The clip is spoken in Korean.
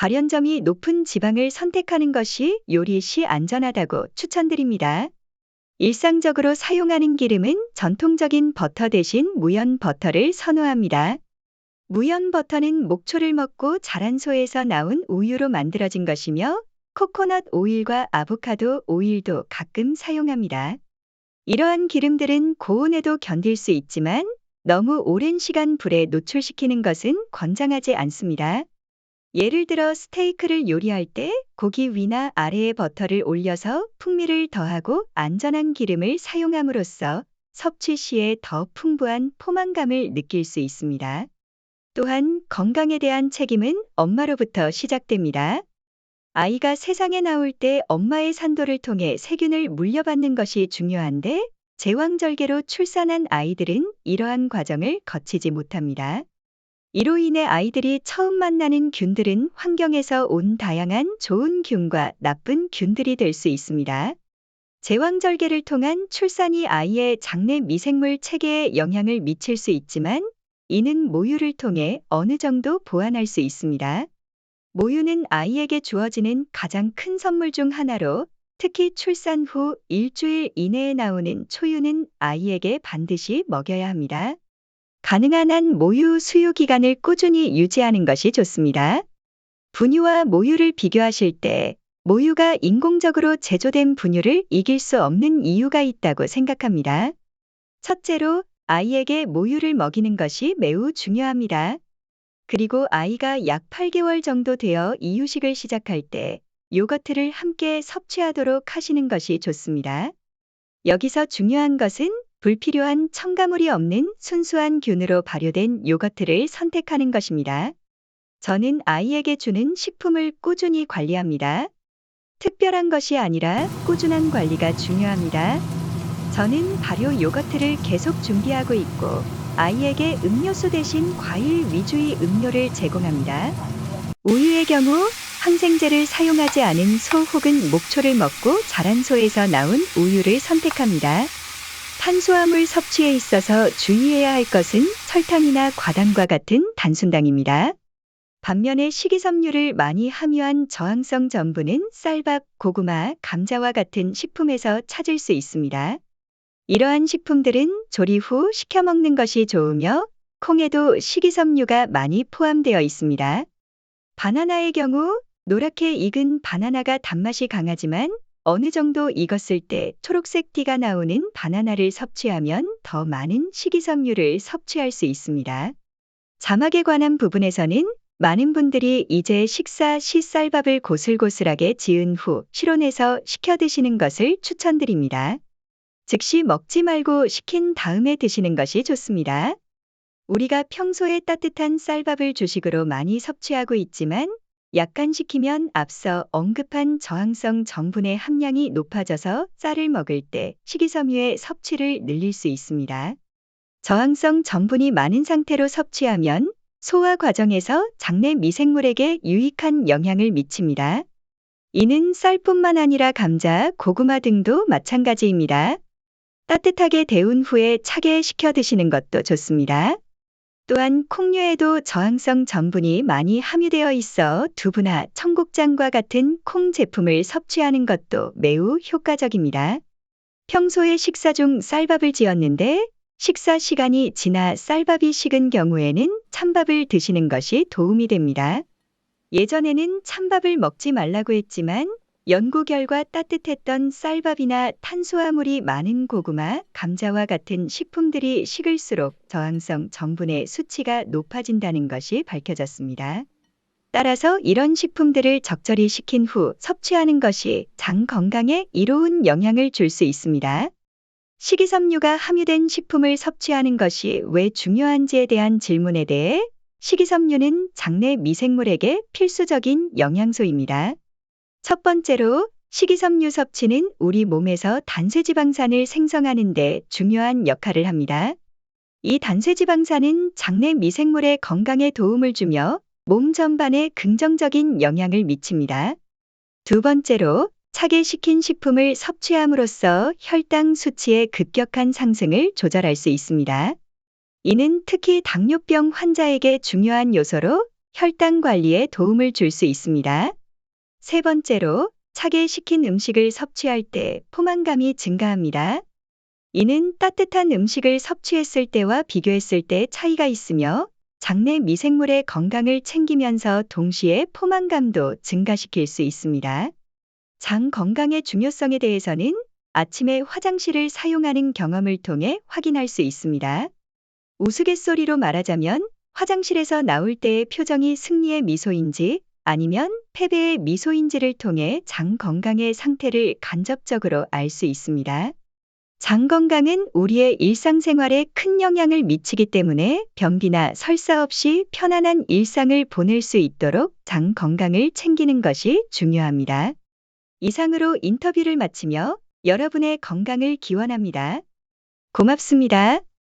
발연점이 높은 지방을 선택하는 것이 요리 시 안전하다고 추천드립니다. 일상적으로 사용하는 기름은 전통적인 버터 대신 무연 버터를 선호합니다. 무연 버터는 목초를 먹고 자란 소에서 나온 우유로 만들어진 것이며 코코넛 오일과 아보카도 오일도 가끔 사용합니다. 이러한 기름들은 고온에도 견딜 수 있지만 너무 오랜 시간 불에 노출시키는 것은 권장하지 않습니다. 예를 들어 스테이크를 요리할 때 고기 위나 아래에 버터를 올려서 풍미를 더하고 안전한 기름을 사용함으로써 섭취 시에 더 풍부한 포만감을 느낄 수 있습니다. 또한 건강에 대한 책임은 엄마로부터 시작됩니다. 아이가 세상에 나올 때 엄마의 산도를 통해 세균을 물려받는 것이 중요한데 제왕절개로 출산한 아이들은 이러한 과정을 거치지 못합니다. 이로 인해 아이들이 처음 만나는 균들은 환경에서 온 다양한 좋은 균과 나쁜 균들이 될 수 있습니다. 제왕절개를 통한 출산이 아이의 장내 미생물 체계에 영향을 미칠 수 있지만 이는 모유를 통해 어느 정도 보완할 수 있습니다. 모유는 아이에게 주어지는 가장 큰 선물 중 하나로 특히 출산 후 일주일 이내에 나오는 초유는 아이에게 반드시 먹여야 합니다. 가능한 한 모유 수유 기간을 꾸준히 유지하는 것이 좋습니다. 분유와 모유를 비교하실 때 모유가 인공적으로 제조된 분유를 이길 수 없는 이유가 있다고 생각합니다. 첫째로 아이에게 모유를 먹이는 것이 매우 중요합니다. 그리고 아이가 약 8개월 정도 되어 이유식을 시작할 때 요거트를 함께 섭취하도록 하시는 것이 좋습니다. 여기서 중요한 것은 불필요한 첨가물이 없는 순수한 균으로 발효된 요거트를 선택하는 것입니다. 저는 아이에게 주는 식품을 꾸준히 관리합니다. 특별한 것이 아니라 꾸준한 관리가 중요합니다. 저는 발효 요거트를 계속 준비하고 있고 아이에게 음료수 대신 과일 위주의 음료를 제공합니다. 우유의 경우 항생제를 사용하지 않은 소 혹은 목초를 먹고 자란 소에서 나온 우유를 선택합니다. 탄수화물 섭취에 있어서 주의해야 할 것은 설탕이나 과당과 같은 단순당입니다. 반면에 식이섬유를 많이 함유한 저항성 전분은 쌀밥, 고구마, 감자와 같은 식품에서 찾을 수 있습니다. 이러한 식품들은 조리 후 식혀 먹는 것이 좋으며 콩에도 식이섬유가 많이 포함되어 있습니다. 바나나의 경우 노랗게 익은 바나나가 단맛이 강하지만 어느 정도 익었을 때 초록색 띠가 나오는 바나나를 섭취하면 더 많은 식이섬유를 섭취할 수 있습니다. 자막에 관한 부분에서는 많은 분들이 이제 식사 시 쌀밥을 고슬고슬하게 지은 후 실온에서 식혀 드시는 것을 추천드립니다. 즉시 먹지 말고 식힌 다음에 드시는 것이 좋습니다. 우리가 평소에 따뜻한 쌀밥을 주식으로 많이 섭취하고 있지만 약간 식히면 앞서 언급한 저항성 전분의 함량이 높아져서 쌀을 먹을 때 식이섬유의 섭취를 늘릴 수 있습니다. 저항성 전분이 많은 상태로 섭취하면 소화 과정에서 장내 미생물에게 유익한 영향을 미칩니다. 이는 쌀뿐만 아니라 감자, 고구마 등도 마찬가지입니다. 따뜻하게 데운 후에 차게 식혀 드시는 것도 좋습니다. 또한 콩류에도 저항성 전분이 많이 함유되어 있어 두부나 청국장과 같은 콩 제품을 섭취하는 것도 매우 효과적입니다. 평소에 식사 중 쌀밥을 지었는데 식사 시간이 지나 쌀밥이 식은 경우에는 찬밥을 드시는 것이 도움이 됩니다. 예전에는 찬밥을 먹지 말라고 했지만 연구 결과 따뜻했던 쌀밥이나 탄수화물이 많은 고구마, 감자와 같은 식품들이 식을수록 저항성 전분의 수치가 높아진다는 것이 밝혀졌습니다. 따라서 이런 식품들을 적절히 식힌 후 섭취하는 것이 장 건강에 이로운 영향을 줄 수 있습니다. 식이섬유가 함유된 식품을 섭취하는 것이 왜 중요한지에 대한 질문에 대해 식이섬유는 장내 미생물에게 필수적인 영양소입니다. 첫 번째로 식이섬유 섭취는 우리 몸에서 단sve지방산을 생성하는 데 중요한 역할을 합니다. 이 단sve지방산은 장내 미생물의 건강에 도움을 주며 몸 전반에 긍정적인 영향을 미칩니다. 두 번째로 차게 식힌 식품을 섭취함으로써 혈당 수치의 급격한 상승을 조절할 수 있습니다. 이는 특히 당뇨병 환자에게 중요한 요소로 혈당 관리에 도움을 줄 수 있습니다. 세 번째로, 차게 식힌 음식을 섭취할 때 포만감이 증가합니다. 이는 따뜻한 음식을 섭취했을 때와 비교했을 때 차이가 있으며 장내 미생물의 건강을 챙기면서 동시에 포만감도 증가시킬 수 있습니다. 장 건강의 중요성에 대해서는 아침에 화장실을 사용하는 경험을 통해 확인할 수 있습니다. 우스갯소리로 말하자면 화장실에서 나올 때의 표정이 승리의 미소인지 아니면 패배의 미소인지를 통해 장 건강의 상태를 간접적으로 알 수 있습니다. 장 건강은 우리의 일상생활에 큰 영향을 미치기 때문에 변비나 설사 없이 편안한 일상을 보낼 수 있도록 장 건강을 챙기는 것이 중요합니다. 이상으로 인터뷰를 마치며 여러분의 건강을 기원합니다. 고맙습니다.